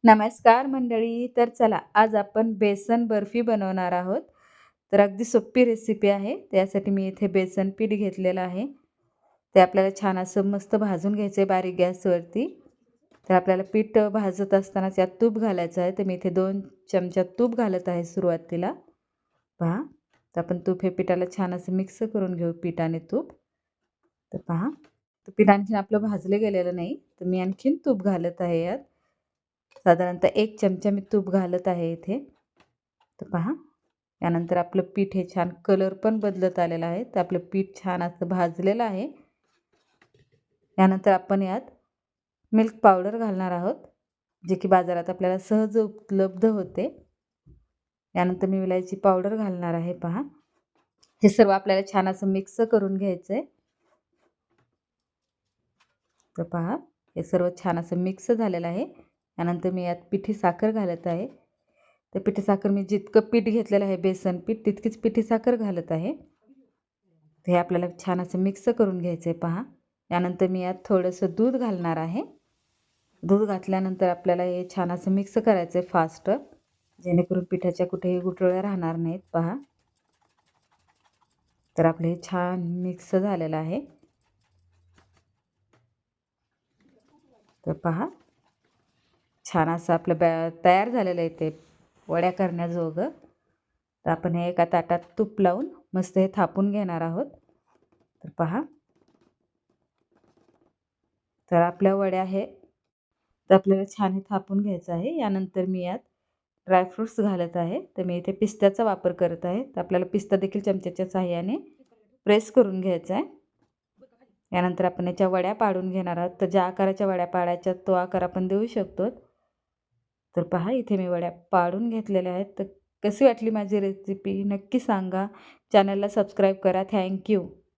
नमस्कार मंडळी. तर चला आज आपण बेसन बर्फी बनवणार आहोत. तर अगदी सोपी रेसिपी आहे. त्यासाठी मी इथे बेसन पीठ घेतलेलं आहे. ते आपल्याला छान असं मस्त भाजून घ्यायचं आहे बारीक गॅसवरती. तर आपल्याला पीठ भाजत असताना त्यात तूप घालायचं आहे. तर मी इथे 2 चमचा तूप घालत आहे सुरुवातीला. पहा, तर आपण तूप हे पिठाला छान असं मिक्स करून घेऊ पीठ आणि तूप. तर पहा, तर पीठ आणखीन आपलं भाजलं गेलेलं नाही. तर मी आणखीन तूप घालत आहे यात. साधारणतः 1 चमचा मी तूप घालत आहे इथे. तर पहा, यानंतर आपलं पीठ हे छान कलर पण बदलत आलेला आहे. तर आपलं पीठ छान असं भाजलेलं आहे. यानंतर आपण यात मिल्क पावडर घालणार आहोत, जे की बाजारात आपल्याला सहज उपलब्ध होते. यानंतर मी विलायची पावडर घालणार आहे पहा. हे सर्व आपल्याला छान असं मिक्स करून घ्यायचं आहे. तर पहा, हे सर्व छान असं मिक्स झालेलं आहे. यानंतर मी यात पिठी साखर घालत आहे. तर पिठी साखर मी जितकं पीठ घेतलेलं आहे बेसन पीठ तितकीच पिठी साखर घालत आहे. हे आपल्याला छान असं मिक्स करून घ्यायचं आहे पहा. यानंतर मी यात थोडंसं दूध घालणार आहे. दूध घातल्यानंतर आपल्याला हे छान असं मिक्स करायचं आहे फास्ट, जेणेकरून पिठाच्या कुठेही गुठळ्या राहणार नाहीत पहा. तर आपलं हे छान मिक्स झालेलं आहे. तर पहा, छान असं आपलं तयार झालेलं आहे ते वड्या करण्याजोगं. तर आपण हे एका ताटात तूप लावून मस्त हे थापून घेणार आहोत. तर पहा, तर आपल्या वड्या हे तर आपल्याला छान हे थापून घ्यायचं आहे. यानंतर मी यात ड्रायफ्रुट्स घालत आहे. तर मी इथे पिस्त्याचा वापर करत आहे. तर आपल्याला पिस्ता देखील चमच्याच्या साहाय्याने प्रेस करून घ्यायचा आहे. यानंतर आपण याच्या वड्या पाडून घेणार आहोत. तर ज्या आकाराच्या वड्या पाडायच्या तो आकार आपण देऊ शकतो. तर पहा, इथे मी वड्या पाडून घेतलेल्या आहेत. तर कशी वाटली माझी रेसिपी नक्की सांगा. चॅनलला सबस्क्राईब करा. Thank you.